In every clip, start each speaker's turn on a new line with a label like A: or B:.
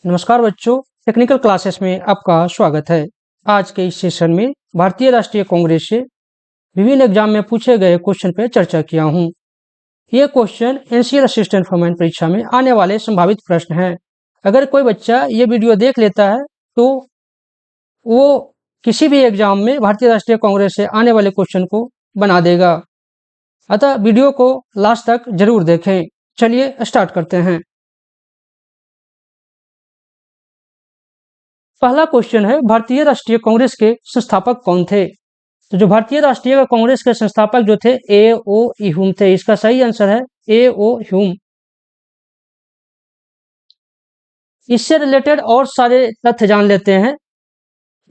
A: नमस्कार बच्चों, technical classes में आपका स्वागत है। आज के इस सेशन में भारतीय राष्ट्रीय कांग्रेस से विभिन्न एग्जाम में पूछे गए क्वेश्चन पर चर्चा किया हूँ। ये क्वेश्चन एनसीआर असिस्टेंट फॉरमैन परीक्षा में आने वाले संभावित प्रश्न हैं। अगर कोई बच्चा ये वीडियो देख लेता है तो वो किसी भी एग्जाम में भारतीय राष्ट्रीय कांग्रेस से आने वाले क्वेश्चन को बना देगा। अतः वीडियो को लास्ट तक जरूर देखें। चलिए स्टार्ट करते हैं। पहला क्वेश्चन है, भारतीय राष्ट्रीय कांग्रेस के संस्थापक कौन थे? तो जो भारतीय राष्ट्रीय कांग्रेस के संस्थापक जो थे ए ओ ह्यूम थे। इसका सही आंसर है ए ओ ह्यूम। इससे रिलेटेड और सारे तथ्य जान लेते हैं।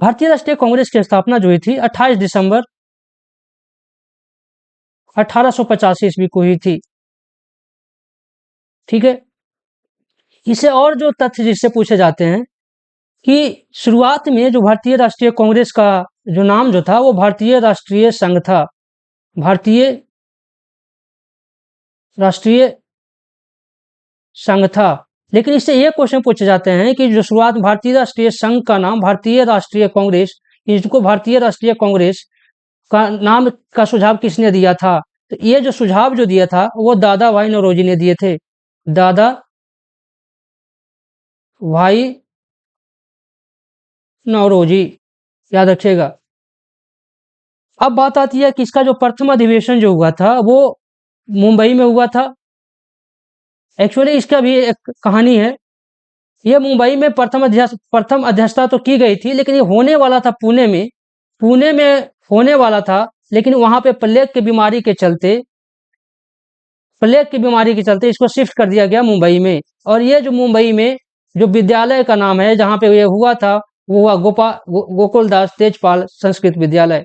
A: भारतीय राष्ट्रीय कांग्रेस की स्थापना जो हुई थी 28 दिसंबर 1885 ईस्वी को हुई थी। ठीक है, इसे और जो तथ्य जिससे पूछे जाते हैं कि शुरुआत में जो भारतीय राष्ट्रीय कांग्रेस का जो नाम जो था वो भारतीय राष्ट्रीय संघ था। भारतीय राष्ट्रीय संघ था, लेकिन इससे ये क्वेश्चन पूछे जाते हैं कि जो शुरुआत भारतीय राष्ट्रीय संघ का नाम भारतीय राष्ट्रीय कांग्रेस, इसको भारतीय राष्ट्रीय कांग्रेस का नाम का सुझाव किसने दिया था? तो ये जो सुझाव जो दिया था वो दादा भाई नौरोजी ने दिए थे। दादा भाई नौरोजी, याद रखिएगा। अब बात आती है कि इसका जो प्रथम अधिवेशन जो हुआ था वो मुंबई में हुआ था। एक्चुअली इसका भी एक कहानी है। ये मुंबई में प्रथम अध्यक्षता तो की गई थी, लेकिन ये होने वाला था पुणे में होने वाला था, लेकिन वहां पे प्लेग की बीमारी के चलते इसको शिफ्ट कर दिया गया मुंबई में। और ये जो मुंबई में जो विद्यालय का नाम है जहाँ पे ये हुआ था वो हुआ गोकुलदास तेजपाल संस्कृत विद्यालय।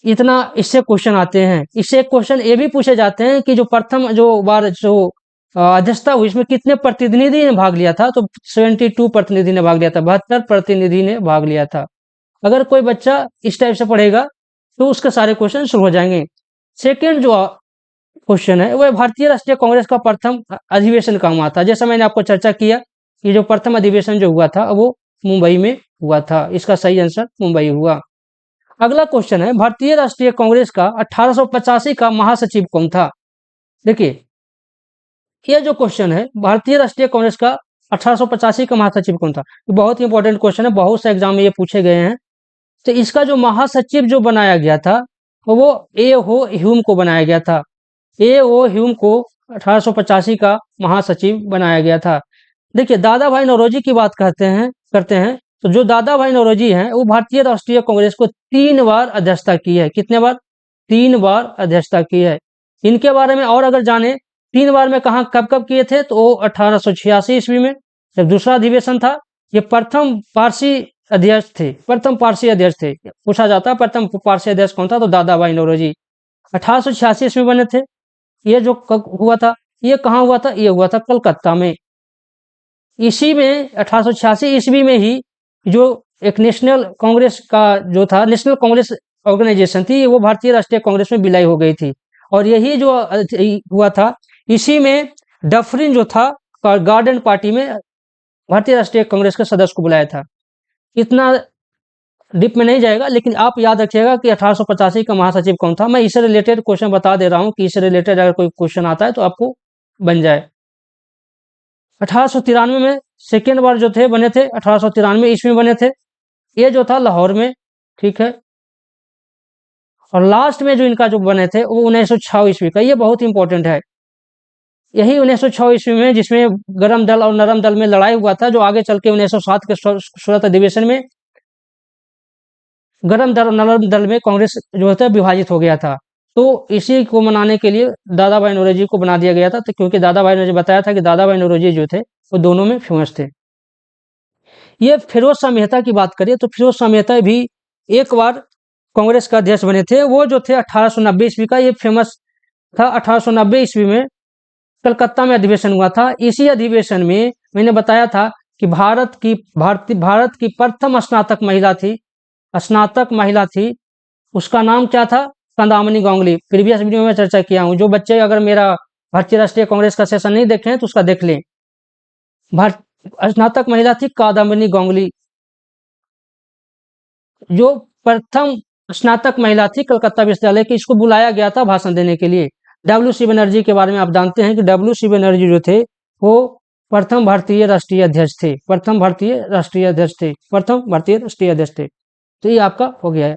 A: इतना इससे क्वेश्चन आते हैं। इससे एक क्वेश्चन ये भी पूछे जाते हैं कि जो प्रथम जो बार जो अध्यक्षता हुई इसमें कितने प्रतिनिधि ने भाग लिया था? तो 72 प्रतिनिधि ने भाग लिया था, 72 प्रतिनिधि ने भाग लिया था। अगर कोई बच्चा इस टाइप से पढ़ेगा तो उसके सारे क्वेश्चन शुरू हो जाएंगे। सेकेंड जो क्वेश्चन है वह भारतीय राष्ट्रीय कांग्रेस का प्रथम अधिवेशन कहाँ हुआ था? जैसा मैंने आपको चर्चा किया कि जो प्रथम अधिवेशन जो हुआ था वो मुंबई में हुआ था। इसका सही आंसर मुंबई हुआ। अगला क्वेश्चन है, भारतीय राष्ट्रीय कांग्रेस का 1885 का महासचिव कौन था? देखिए, ये जो क्वेश्चन है भारतीय राष्ट्रीय कांग्रेस का 1885 का महासचिव कौन था, बहुत ही इंपॉर्टेंट क्वेश्चन है, बहुत से एग्जाम में ये पूछे गए हैं। तो इसका जो महासचिव जो बनाया गया था वो ए ओ ह्यूम को बनाया गया था। ए ओ ह्यूम को 1885 का महासचिव बनाया गया था। देखिए, दादा भाई नौरोजी की बात करते हैं तो जो दादा भाई नौरोजी हैं वो भारतीय राष्ट्रीय कांग्रेस को 3 बार अध्यक्षता की है। कितने बार? 3 बार अध्यक्षता की है। इनके बारे में और अगर जाने 3 बार में कहाँ कब कब किए थे तो 1886 ईस्वी में जब दूसरा अधिवेशन था। ये प्रथम पारसी अध्यक्ष थे। पूछा जाता है प्रथम पारसी अध्यक्ष कौन था, तो दादा भाई नौरोजी 1886 ईस्वी बने थे। ये जो हुआ था ये कहाँ हुआ था? ये हुआ था कलकत्ता में। इसी में 1886 ईस्वी में ही जो एक नेशनल कांग्रेस का जो था, नेशनल कांग्रेस ऑर्गेनाइजेशन थी, वो भारतीय राष्ट्रीय कांग्रेस में विलय हो गई थी। और यही जो हुआ था इसी में डफरिन जो था गार्डन पार्टी में भारतीय राष्ट्रीय कांग्रेस के सदस्य को बुलाया था। इतना डीप में नहीं जाएगा, लेकिन आप याद रखिएगा कि 1885 का महासचिव कौन था। मैं इससे रिलेटेड क्वेश्चन बता दे रहा हूँ कि इससे रिलेटेड अगर कोई क्वेश्चन आता है तो आपको बन जाए। 1893 में सेकेंड बार जो थे बने थे, 1893 ईस्वी में बने थे। ये जो था लाहौर में, ठीक है। और लास्ट में जो इनका जो बने थे वो 1906 ईस्वी का। ये बहुत इंपॉर्टेंट है। यही 1906 ईस्वी में जिसमें गरम दल और नरम दल में लड़ाई हुआ था, जो आगे चल के 1907 के सूरत अधिवेशन में गरम दल और नरम दल में कांग्रेस जो है विभाजित हो गया था। तो इसी को मनाने के लिए दादा भाई नौरोजी को बना दिया गया था। तो क्योंकि दादा भाई ने बताया था कि दादा भाई नौरोजी जो थे वो दोनों में फेमस थे। ये फिरोज शाह मेहता की बात करिए तो फिरोज शाह मेहता भी एक बार कांग्रेस का अध्यक्ष बने थे। वो जो थे 1890 ईस्वी का, ये फेमस था। 1890 ईस्वी में कलकत्ता में अधिवेशन हुआ था। इसी अधिवेशन में मैंने बताया था कि भारत की प्रथम स्नातक महिला थी। उसका नाम क्या था? कंदामनी गांगुली। प्रीवियस वीडियो में चर्चा किया हूँ। जो बच्चे अगर मेरा भारतीय राष्ट्रीय कांग्रेस का सेशन नहीं देखे हैं तो उसका देख लें। स्नातक महिला थी कादम्बिनी गांगुली, जो प्रथम स्नातक महिला थी कलकत्ता विश्वविद्यालय की, इसको बुलाया गया था भाषण देने के लिए। डब्ल्यू.सी. बनर्जी के बारे में आप जानते हैं कि डब्ल्यू.सी. बनर्जी जो थे वो प्रथम भारतीय राष्ट्रीय अध्यक्ष थे, प्रथम भारतीय राष्ट्रीय अध्यक्ष थे, प्रथम भारतीय राष्ट्रीय अध्यक्ष थे। तो ये आपका हो गया है।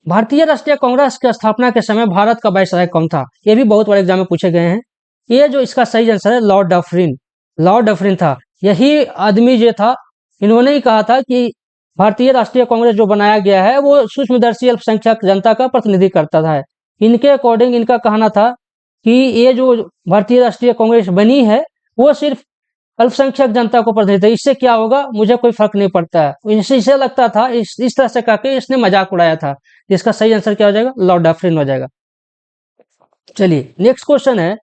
A: भारतीय राष्ट्रीय कांग्रेस की स्थापना के समय भारत का वायसराय कौन था? ये भी बहुत बड़े एग्जाम में पूछे गए हैं। ये जो इसका सही आंसर है लॉर्ड डफरिन, लॉर्ड डफरिन था। यही आदमी जो था, इन्होंने ही कहा था कि भारतीय राष्ट्रीय कांग्रेस जो बनाया गया है वो सूक्ष्मदर्शी अल्पसंख्यक जनता का प्रतिनिधि करता था। इनके अकॉर्डिंग इनका कहना था कि ये जो भारतीय राष्ट्रीय कांग्रेस बनी है वो सिर्फ अल्पसंख्यक जनता को प्रतिनिधि, इससे क्या होगा मुझे कोई फर्क नहीं पड़ता है, इसे लगता था, इस तरह से कहकर इसने मजाक उड़ाया था। इसका सही आंसर क्या हो जाएगा? लॉर्ड डफरिन हो जाएगा। चलिए नेक्स्ट क्वेश्चन है,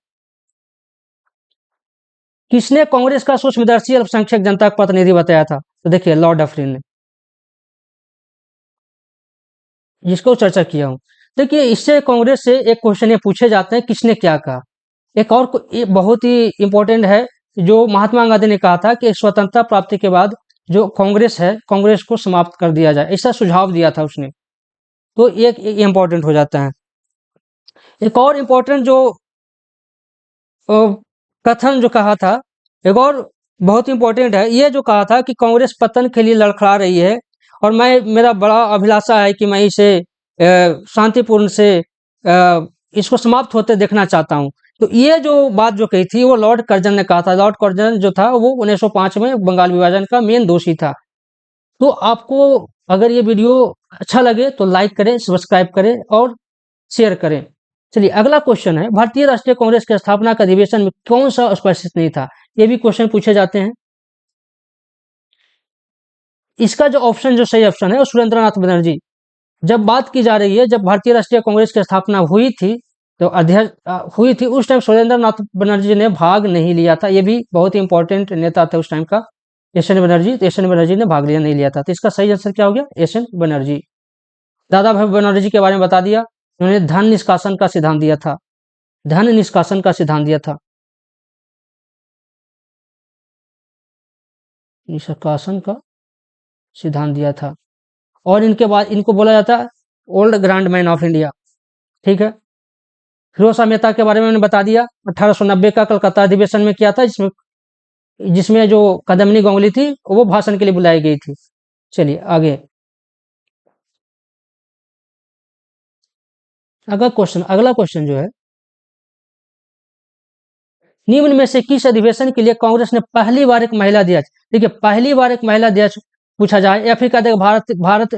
A: किसने कांग्रेस का सूक्ष्मदर्शी अल्पसंख्यक जनता का प्रतिनिधि बताया था? तो देखिए लॉर्ड डफरिन ने, जिसको चर्चा किया हूं। देखिए इससे कांग्रेस से एक क्वेश्चन ये पूछे जाते हैं, किसने क्या कहा। एक और बहुत ही इंपॉर्टेंट है, जो महात्मा गांधी ने कहा था कि स्वतंत्रता प्राप्ति के बाद जो कांग्रेस है, कांग्रेस को समाप्त कर दिया जाए, ऐसा सुझाव दिया था उसने। तो एक इंपॉर्टेंट हो जाता है। एक और इंपॉर्टेंट जो कथन जो कहा था, एक और बहुत इंपॉर्टेंट है, ये जो कहा था कि कांग्रेस पतन के लिए लड़खड़ा रही है और मेरा बड़ा अभिलाषा है कि मैं इसे शांतिपूर्ण से इसको समाप्त होते देखना चाहता हूं। तो ये जो बात जो कही थी वो लॉर्ड कर्जन ने कहा था। लॉर्ड कर्जन जो था वो 1905 में बंगाल विभाजन का मेन दोषी था। तो आपको अगर ये वीडियो अच्छा लगे तो लाइक करें, सब्सक्राइब करें और शेयर करें। चलिए अगला क्वेश्चन है, भारतीय राष्ट्रीय कांग्रेस की स्थापना का अधिवेशन में कौन सा उपस्थित नहीं था? ये भी क्वेश्चन पूछे जाते हैं। इसका जो ऑप्शन, जो सही ऑप्शन है वो सुरेंद्रनाथ बनर्जी। जब बात की जा रही है, जब भारतीय राष्ट्रीय कांग्रेस की स्थापना हुई थी, तो अध्यक्ष हुई थी, उस टाइम सुरेंद्रनाथ बनर्जी ने भाग नहीं लिया था। ये भी बहुत ही इंपॉर्टेंट नेता था उस टाइम का, एस एन बनर्जी। तो एस एन बनर्जी ने भाग नहीं लिया था। तो इसका सही आंसर क्या हो गया? S N Banerjee. दादा भाई बनर्जी के बारे में बता दिया, उन्होंने धन निष्कासन का सिद्धांत दिया था, धन निष्कासन का सिद्धांत दिया था, निष्कासन का सिद्धांत दिया था। और इनके बाद इनको बोला जाता है old grand man of India. ठीक है। फिरोज शाह मेहता के बारे में मैंने बता दिया, 1890 का कलकत्ता अधिवेशन में किया था, जिसमें जिसमें जो कादम्बिनी गांगुली थी वो भाषण के लिए बुलाई गई थी। चलिए आगे अगला क्वेश्चन जो है, निम्न में से किस अधिवेशन के लिए कांग्रेस ने पहली बार एक महिला अध्यक्ष, देखिए पहली बार एक महिला अध्यक्ष पूछा जाए या फिर कहते हैं भारत भारत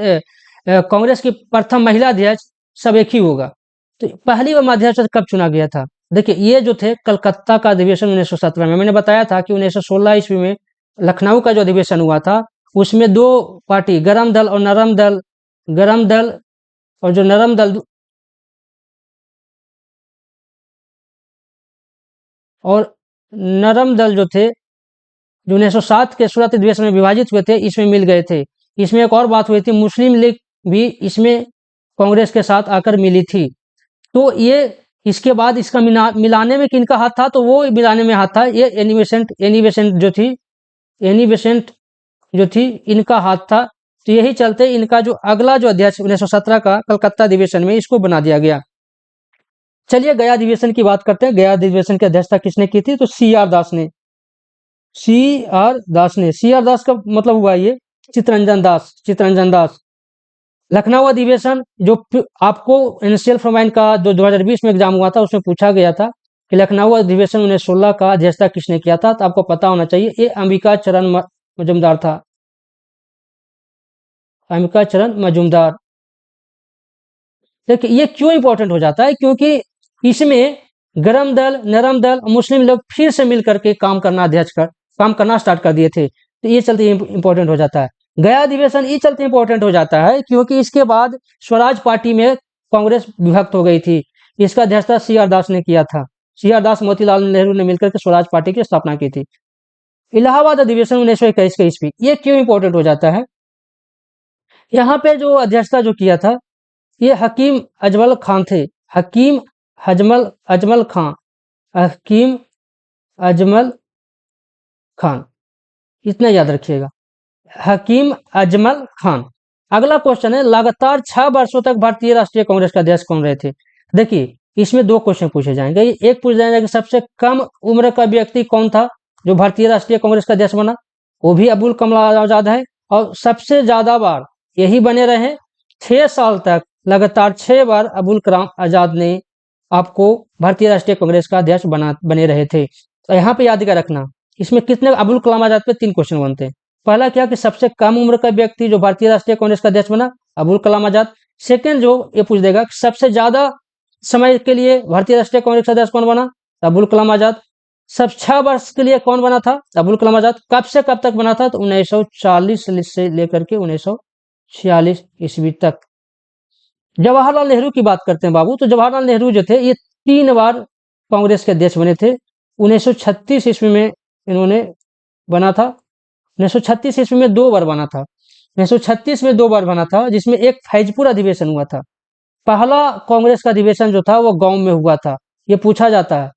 A: कांग्रेस की प्रथम महिला अध्यक्ष, सब एक ही होगा। तो पहली बार अध्यक्ष कब चुना गया था? देखिए ये जो थे कलकत्ता का अधिवेशन 1917 में। मैंने बताया था कि 1916 ईस्वी में लखनऊ का जो अधिवेशन हुआ था उसमें दो पार्टी, गरम दल और नरम दल, गरम दल और जो नरम दल, और नरम दल जो थे, जो 1907 के सूरत अधिवेशन में विभाजित हुए थे, इसमें मिल गए थे। इसमें एक और बात हुई थी, मुस्लिम लीग भी इसमें कांग्रेस के साथ आकर मिली थी। तो ये इसके बाद इसका मिलाने में किनका हाथ था? तो वो मिलाने में हाथ था ये एनी बेसेंट जो थी इनका हाथ था। तो यही चलते इनका जो अगला जो अध्यक्ष 1917 का कलकत्ता अधिवेशन में इसको बना दिया गया। चलिए गया अधिवेशन की बात करते हैं। गया अधिवेशन की अध्यक्षता किसने की थी? तो सी आर दास ने, सी आर दास ने। सी आर दास का मतलब हुआ ये चितरंजन दास, चितरंजन दास। लखनऊ अधिवेशन जो आपको एनसीएल फॉरमाइन का जो 2020 में एग्जाम हुआ था उसमें पूछा गया था कि लखनऊ अधिवेशन 1916 का अध्यक्षता किसने किया था, तो आपको पता होना चाहिए ये अंबिका चरण मजूमदार था, अंबिका चरण मजूमदार। देखिए ये क्यों इंपॉर्टेंट हो जाता है? क्योंकि इसमें गरम दल, नरम दल, मुस्लिम लोग फिर से मिलकर के काम करना स्टार्ट कर दिए थे। तो ये चलते इंपॉर्टेंट हो जाता है। गया अधिवेशन ये चलते इंपॉर्टेंट हो जाता है क्योंकि इसके बाद स्वराज पार्टी में कांग्रेस विभक्त हो गई थी। इसका अध्यक्षता सी आर दास ने किया था। सी आर दास, मोतीलाल नेहरू ने मिलकर के स्वराज पार्टी की स्थापना की थी। इलाहाबाद अधिवेशन 1921 का ईस्वी, ये क्यों इंपॉर्टेंट हो जाता है? यहाँ पे जो अध्यक्षता जो किया था ये हकीम अजमल खान थे, हकीम अजमल खान, हकीम अजमल खान। इतना याद रखिएगा। हकीम अजमल खान। अगला क्वेश्चन है, लगातार 6 वर्षों तक भारतीय राष्ट्रीय कांग्रेस का अध्यक्ष कौन रहे थे? देखिए इसमें 2 क्वेश्चन पूछे जाएंगे। एक पूछ जाएगा कि सबसे कम उम्र का व्यक्ति कौन था जो भारतीय राष्ट्रीय कांग्रेस का अध्यक्ष बना, वो भी अबुल कलाम आजाद है। और सबसे ज्यादा बार यही बने रहे 6 साल तक, लगातार 6 बार अबुल कलाम आजाद ने आपको भारतीय राष्ट्रीय कांग्रेस का अध्यक्ष बने रहे थे। तो यहाँ पे याद कर रखना, इसमें कितने अबुल कलाम आजाद पे 3 क्वेश्चन बनते हैं। पहला क्या कि सबसे कम उम्र का व्यक्ति जो भारतीय राष्ट्रीय कांग्रेस का अध्यक्ष बना, अबुल कलाम आजाद। सेकंड जो ये पूछ देगा कि सबसे ज्यादा समय के लिए भारतीय राष्ट्रीय कांग्रेस का अध्यक्ष कौन बना, अबुल कलाम आजाद। सब 6 वर्ष के लिए कौन बना था, अबुल कलाम आजाद। कब से कब तक बना था, तो 1940 से लेकर के 1946 ईस्वी तक। जवाहरलाल नेहरू की बात करते हैं बाबू, तो जवाहरलाल नेहरू जो थे ये 3 बार कांग्रेस के अध्यक्ष बने थे। 1936 ईस्वी में इन्होंने बना था, 1936 ईस्वी में 2 बार बना था। 1936 में 2 बार बना था, जिसमें एक फैजपुर अधिवेशन हुआ था। पहला कांग्रेस का अधिवेशन जो था वो गांव में हुआ था। ये पूछा जाता है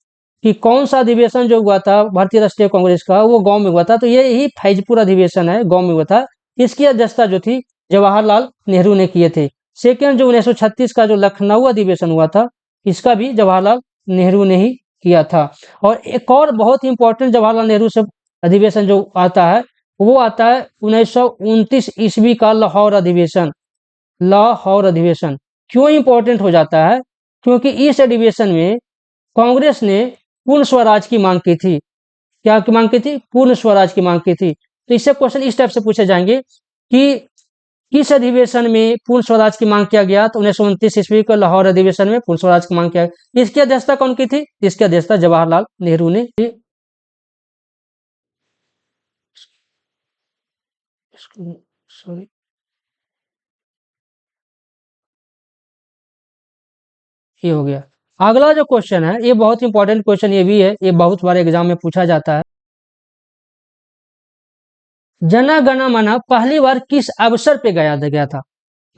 A: कि कौन सा अधिवेशन जो हुआ था भारतीय राष्ट्रीय कांग्रेस का, वो गांव में हुआ था, तो ये ही फैजपुर अधिवेशन है, गांव में हुआ था। इसकी अध्यक्षता जो थी जवाहरलाल नेहरू ने किए थे। सेकेंड जो 1936 का जो लखनऊ अधिवेशन हुआ था, इसका भी जवाहरलाल नेहरू ने ही किया था। और एक और बहुत इंपॉर्टेंट जवाहरलाल नेहरू से अधिवेशन जो आता है, वो आता है 1929 ईस्वी का लाहौर अधिवेशन। लाहौर अधिवेशन क्यों इंपॉर्टेंट हो जाता है, क्योंकि इस अधिवेशन में कांग्रेस ने पूर्ण स्वराज की मांग की थी। क्या की मांग की थी, पूर्ण स्वराज की मांग की थी। तो इससे क्वेश्चन इस टाइप से पूछे जाएंगे कि किस अधिवेशन में पूर्ण स्वराज की मांग किया गया, तो 1929 ईस्वी को लाहौर अधिवेशन में पूर्ण स्वराज की मांग किया। इसकी अध्यक्षता कौन की थी, इसकी अध्यक्षता जवाहरलाल नेहरू ने की। सॉरी, ये हो गया। अगला जो क्वेश्चन है ये बहुत इंपॉर्टेंट क्वेश्चन ये भी है, ये बहुत बार एग्जाम में पूछा जाता है। जना गण मन पहली बार किस अवसर पे गाया गया था?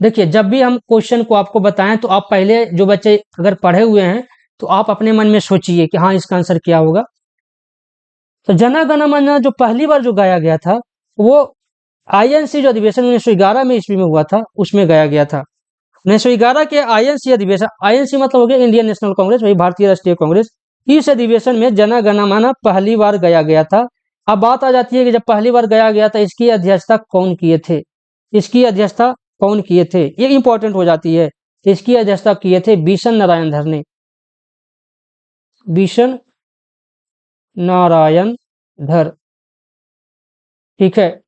A: देखिए जब भी हम क्वेश्चन को आपको बताएं तो आप पहले, जो बच्चे अगर पढ़े हुए हैं तो आप अपने मन में सोचिए कि हाँ इसका आंसर क्या होगा। तो जना गण मन जो पहली बार जो गाया गया था, वो आईएनसी जो अधिवेशन 1911 में ईस्वी में हुआ था, उसमें गाया गया था। 1911 के आईएनसी अधिवेशन, आईएनसी मतलब हो गया इंडियन नेशनल कांग्रेस, वही भारतीय राष्ट्रीय कांग्रेस। इस अधिवेशन में जन गण मन पहली बार गाया गया था। अब बात आ जाती है कि जब पहली बार गाया गया था, इसकी अध्यक्षता कौन किए थे, इसकी अध्यक्षता कौन किए थे, ये इंपॉर्टेंट हो जाती है। इसकी अध्यक्षता किए थे बीशन नारायण धर ने, बीशन नारायण धर। ठीक है।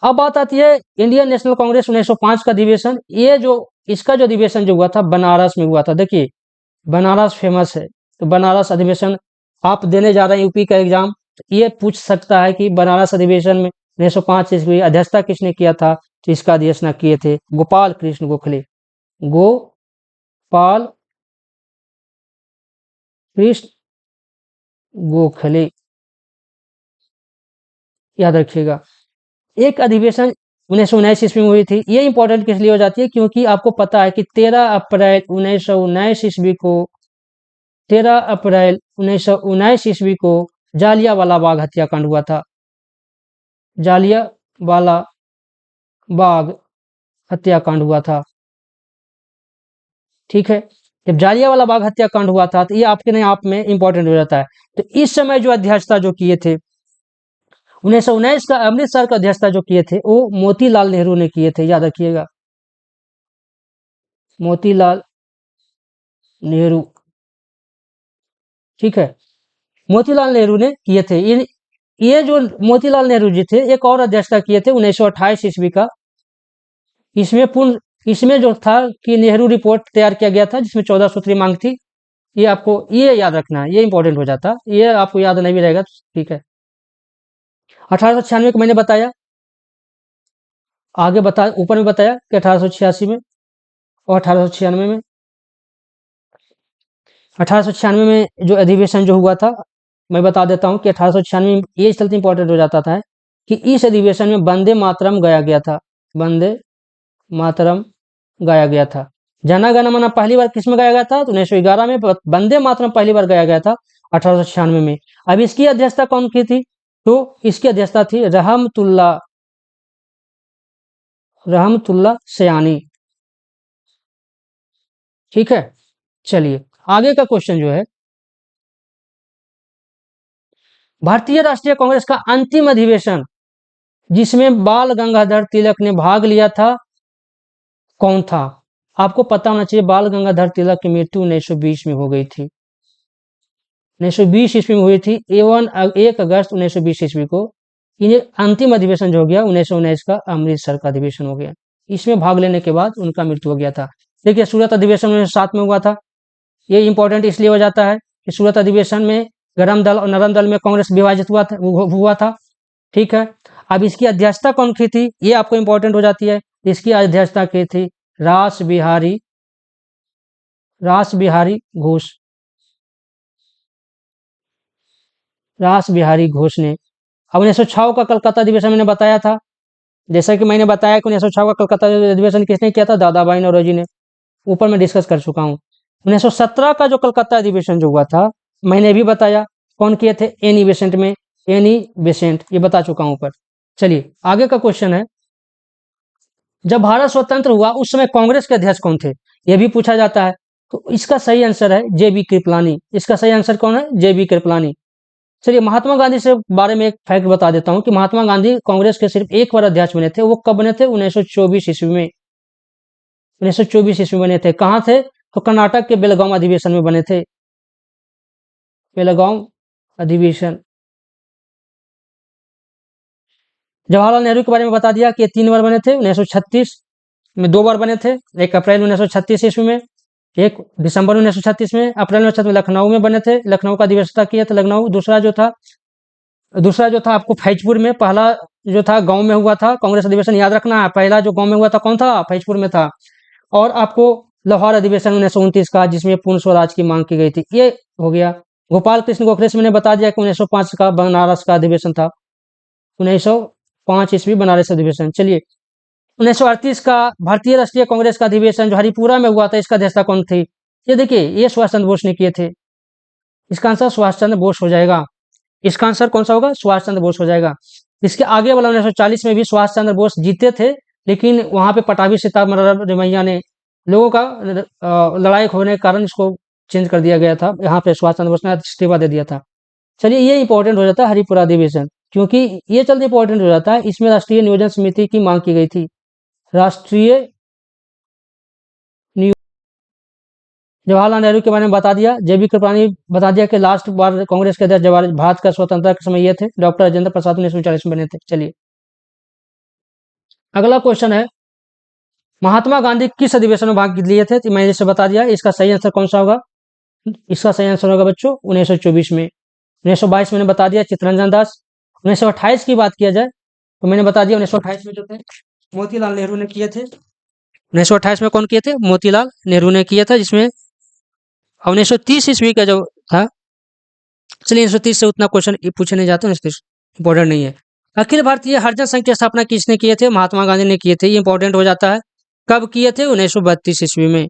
A: अब बात आती है इंडियन नेशनल कांग्रेस 1905 का अधिवेशन। ये जो इसका जो अधिवेशन जो हुआ था बनारस में हुआ था। देखिए बनारस फेमस है, तो बनारस अधिवेशन आप देने जा रहे हैं यूपी का एग्जाम, तो ये पूछ सकता है कि बनारस अधिवेशन में 1905 ईस्वी अध्यक्षता किसने किया था, तो इसका अध्यक्षता किए थे गोपाल कृष्ण गोखले। गोपाल कृष्ण गोखले, याद रखिएगा। एक अधिवेशन 1919 ईस्वी में हुई थी। ये इंपॉर्टेंट किस लिए हो जाती है, क्योंकि आपको पता है कि 13 अप्रैल 1919 ईस्वी को, 13 अप्रैल 1919 ईस्वी को जालियांवाला बाग हत्याकांड हुआ था। जालियांवाला बाग हत्याकांड हुआ था। ठीक है। जब जालियांवाला बाग हत्याकांड हुआ था, तो ये आपके नहीं आप में इंपॉर्टेंट हो जाता है। तो इस समय जो अध्यक्षता जो किए थे 1919 का अमृतसर का अध्यक्षता जो किए थे, वो मोतीलाल नेहरू ने किए थे, याद रखिएगा, मोतीलाल नेहरू। ठीक है, मोतीलाल नेहरू ने किए थे। ये जो मोतीलाल नेहरू जी थे, एक और अध्यक्षता किए थे 1928 ईस्वी का। इसमें जो था कि नेहरू रिपोर्ट तैयार किया गया था, जिसमें 14 सूत्री मांग थी। ये आपको ये याद रखना है, ये इंपॉर्टेंट हो जाता, ये आपको याद नहीं भी रहेगा। ठीक है। 1896 को मैंने बताया, आगे बता ऊपर में बताया कि 1886 में और 1896 में। 1896 में जो अधिवेशन जो हुआ था, मैं बता देता हूँ कि 1896 में ये चलते इंपॉर्टेंट हो जाता था कि इस अधिवेशन में वंदे मातरम गाया गया था, वंदे मातरम गाया गया था। जन गण मन पहली बार किस में गाया गया था, तो 1911 में। वंदे मातरम पहली बार गाया गया था 1896 में। अब इसकी अध्यक्षता कौन की थी, तो इसकी अध्यक्षता थी रहमतुल्ला सयानी। ठीक है, चलिए आगे का क्वेश्चन जो है, भारतीय राष्ट्रीय कांग्रेस का अंतिम अधिवेशन जिसमें बाल गंगाधर तिलक ने भाग लिया था, कौन था? आपको पता होना चाहिए, बाल गंगाधर तिलक की मृत्यु 1920 में हो गई थी। 1920 ईस्वी में हुई थी। एवं 1 अगस्त 1920 ईस्वी को इन्हें अंतिम अधिवेशन जो हो गया 1919 का अमृतसर का अधिवेशन हो गया। इसमें भाग लेने के बाद उनका मृत्यु हो गया था। देखिए, सूरत अधिवेशन 1907 में हुआ था। ये इंपॉर्टेंट इसलिए हो जाता है कि सूरत अधिवेशन में गरम दल और नरम दल में कांग्रेस विभाजित हुआ था। ठीक है, अब इसकी अध्यक्षता कौन की थी, ये आपको इंपॉर्टेंट हो जाती है। इसकी अध्यक्षता की थी रास बिहारी घोष। रास बिहारी घोष ने। अब 1906 का कलकत्ता अधिवेशन मैंने बताया था, जैसा कि मैंने बताया कि 1906 का कलकत्ता अधिवेशन किसने किया था, दादा भाई नौरोजी ने। ऊपर मैं डिस्कस कर चुका हूँ। 1917 का जो कलकत्ता अधिवेशन जो हुआ था, मैंने भी बताया कौन किए थे, एनी बेसेंट, ये बता चुका हूं ऊपर। चलिए आगे का क्वेश्चन है, जब भारत स्वतंत्र हुआ उस समय कांग्रेस के अध्यक्ष कौन थे, यह भी पूछा जाता है। तो इसका सही आंसर है JB कृपलानी। इसका सही आंसर कौन है, JB कृपलानी। चलिए महात्मा गांधी से बारे में एक फैक्ट बता देता हूं कि महात्मा गांधी कांग्रेस के सिर्फ एक बार अध्यक्ष बने थे। वो कब बने थे, 1924 ईस्वी में। 1924 ईस्वी बने थे। कहाँ थे, तो कर्नाटक के बेलगांव अधिवेशन में बने थे। बेलगांव अधिवेशन। जवाहरलाल नेहरू के बारे में बता दिया कि ये 3 बार बने थे। 1936 में 2 बार बने थे, 1 अप्रैल 1936 ईस्वी में, 1 दिसंबर 1936 में। अप्रैल 1936 में लखनऊ में बने थे, लखनऊ का अधिवेशन किया था लखनऊ। दूसरा जो था आपको फैजपुर में, पहला जो था गांव में हुआ था कांग्रेस अधिवेशन, याद रखना है। पहला जो गांव में हुआ था कौन था, फैजपुर में था। और आपको लाहौर अधिवेशन 1929 का, जिसमें पूर्ण स्वराज की मांग की गई थी, ये हो गया। गोपाल कृष्ण गोखले से मैंने बता दिया कि 1905 का बनारस का अधिवेशन था, 1905 ईस्वी बनारस अधिवेशन। चलिए 1938 का भारतीय राष्ट्रीय कांग्रेस का अधिवेशन जो हरिपुरा में हुआ था, इसका अध्यक्षता कौन थी, ये देखिए, ये सुभाष चंद्र बोस ने किए थे। इसका आंसर सुभाष चंद्र बोस हो जाएगा। इसका आंसर कौन सा होगा, सुभाष चंद्र बोस हो जाएगा। इसके आगे वाला 1940 में भी सुभाष चंद्र बोस जीते थे, लेकिन वहां पे पटाभी सीतारमैया ने लोगों का लड़ाई होने के कारण इसको चेंज कर दिया गया था। यहाँ पे सुभाष चंद्र बोस ने इस्तीफा दे दिया था। चलिए ये इंपॉर्टेंट हो जाता है हरिपुरा अधिवेशन, क्योंकि ये चलते इंपॉर्टेंट हो जाता है, इसमें राष्ट्रीय नियोजन समिति की मांग की गई थी। राष्ट्रीय जवाहरलाल नेहरू के बारे में बता दिया, JB कृपलानी बता दिया कि लास्ट बार कांग्रेस के अध्यक्ष भारत का स्वतंत्रता के समय ये थे। डॉक्टर राजेंद्र प्रसाद 1940 में बने थे। चलिए अगला क्वेश्चन है, महात्मा गांधी किस अधिवेशन में भाग लिए थे, तो मैंने जैसे बता दिया। इसका सही आंसर कौन सा होगा, इसका सही आंसर होगा बच्चों 1924 में। 1922 मैंने बता दिया चित्तरंजन दास। 1928 की बात किया जाए तो मैंने बता दिया 1928 में जो थे मोतीलाल नेहरू ने किए थे। 1928 में कौन किए थे, मोतीलाल नेहरू ने किया था, जिसमें 1930 ईस्वी का जो था। चलिए 1930 से उतना क्वेश्चन पूछे नहीं जाते, इंपॉर्टेंट नहीं है। अखिल भारतीय हरिजन संघ की स्थापना किसने किए थे, महात्मा गांधी ने किए थे। ये इंपॉर्टेंट हो जाता है। कब किए थे, 1932 ईस्वी में।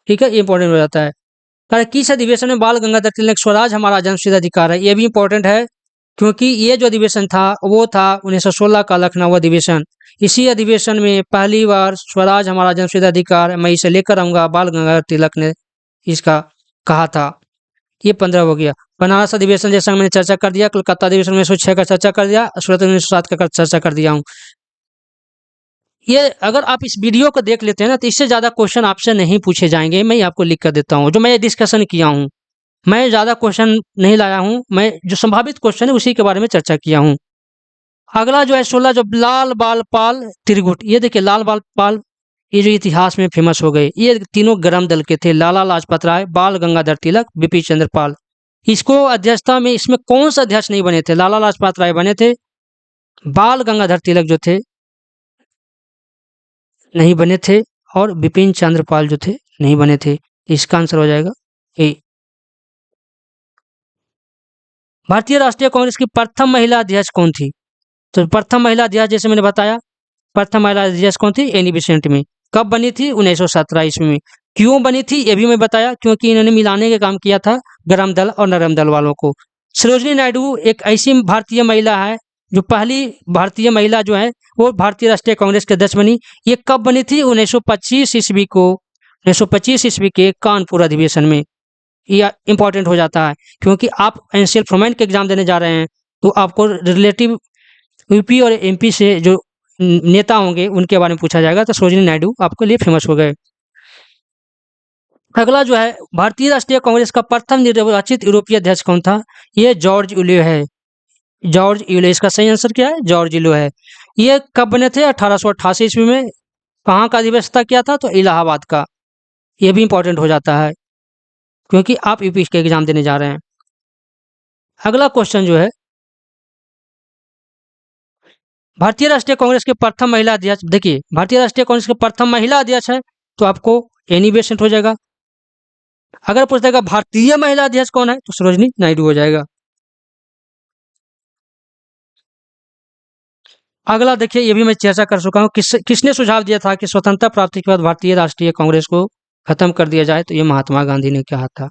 A: ठीक है, ये इंपॉर्टेंट हो जाता है। किस अधिवेशन में बाल गंगाधर तिलक स्वराज हमारा जन्मसिद्ध अधिकार है, ये भी इंपॉर्टेंट है, क्योंकि ये जो अधिवेशन था वो था 1916 का लखनऊ अधिवेशन। इसी अधिवेशन में पहली बार स्वराज हमारा जन्मसिद्ध अधिकार मैं इसे लेकर आऊंगा, बाल गंगाधर तिलक ने इसका कहा था। ये 15 हो गया। बनारस अधिवेशन जैसा मैंने चर्चा कर दिया, कलकत्ता अधिवेशन में 1906 का चर्चा कर दिया, सूरत 1907 का चर्चा कर दिया हूँ। ये अगर आप इस वीडियो को देख लेते हैं ना, तो इससे ज्यादा क्वेश्चन आपसे नहीं पूछे जाएंगे। मैं आपको लिख कर देता हूँ, जो मैं डिस्कशन किया हूँ। मैं ज्यादा क्वेश्चन नहीं लाया हूँ, मैं जो संभावित क्वेश्चन है उसी के बारे में चर्चा किया हूँ। अगला जो है 16 जो लाल बाल पाल त्रिगुट, ये देखिए लाल बाल पाल, ये जो इतिहास में फेमस हो गए। ये तीनों गरम दल के थे, लाला लाजपत राय, बाल गंगाधर तिलक, बिपिन चंद्र पाल। इसको अध्यक्षता में इसमें कौन सा अध्यक्ष नहीं बने थे, लाला लाजपत राय बने थे, बाल गंगाधर तिलक जो थे नहीं बने थे, और बिपिन चंद्र पाल जो थे नहीं बने थे। इसका आंसर हो जाएगा ए। भारतीय राष्ट्रीय कांग्रेस की प्रथम महिला अध्यक्ष कौन थी, तो प्रथम महिला अध्यक्ष जैसे मैंने बताया, प्रथम महिला अध्यक्ष कौन थी, एनी बेसेंट में। कब बनी थी, 1917 ईस्वी में। क्यों बनी थी ये भी मैं बताया, क्योंकि इन्होंने मिलाने का काम किया था गरम दल और नरम दल वालों को। सरोजिनी नायडू एक ऐसी भारतीय महिला है जो पहली भारतीय महिला जो है वो भारतीय राष्ट्रीय कांग्रेस के अध्यक्ष बनी। ये कब बनी थी? 1925 ईस्वी को, 1925 ईस्वी के कानपुर अधिवेशन में। ये इंपॉर्टेंट हो जाता है क्योंकि आप एनसीएल फॉर्मेट के एग्जाम देने जा रहे हैं तो आपको रिलेटिव यूपी और एमपी से जो नेता होंगे उनके बारे में पूछा जाएगा। तो सरोजिनी नायडू आपके लिए फेमस हो गए। अगला जो है भारतीय राष्ट्रीय कांग्रेस का प्रथम निर्वाचित यूरोपीय अध्यक्ष कौन था? ये जॉर्ज यूलियो है। जॉर्ज यूलियो, इसका सही आंसर क्या है? जॉर्ज यूलियो है। ये कब बने थे? 1888 ईस्वी में। कहाँ का अधिवेशन किया था? तो इलाहाबाद का। ये भी इंपॉर्टेंट हो जाता है क्योंकि आप यूपी के एग्जाम देने जा रहे हैं। अगला क्वेश्चन जो है भारतीय राष्ट्रीय कांग्रेस के प्रथम महिला अध्यक्ष, देखिए भारतीय राष्ट्रीय कांग्रेस के प्रथम महिला अध्यक्ष है तो आपको एनी बेसेंट हो जाएगा। अगर पूछ देगा भारतीय महिला अध्यक्ष कौन है तो सरोजिनी नायडू हो जाएगा। अगला देखिए, ये भी मैं चर्चा कर चुका हूँ, किसने सुझाव दिया था कि स्वतंत्रता प्राप्ति के बाद भारतीय राष्ट्रीय कांग्रेस को खत्म कर दिया जाए? तो ये महात्मा गांधी ने कहा था।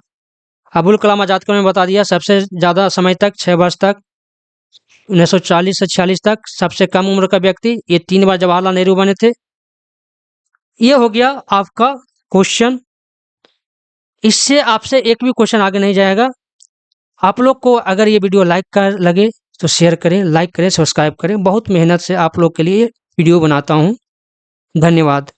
A: अबुल कलाम आजाद को मैं बता दिया, सबसे ज्यादा समय तक 6 वर्ष तक 1940 से 46 तक। सबसे कम उम्र का व्यक्ति, ये 3 बार जवाहरलाल नेहरू बने थे। ये हो गया आपका क्वेश्चन। इससे आपसे एक भी क्वेश्चन आगे नहीं जाएगा। आप लोग को अगर ये वीडियो लाइक कर लगे तो शेयर करें, लाइक करें, सब्सक्राइब करें। बहुत मेहनत से आप लोग के लिए वीडियो बनाता हूँ। धन्यवाद।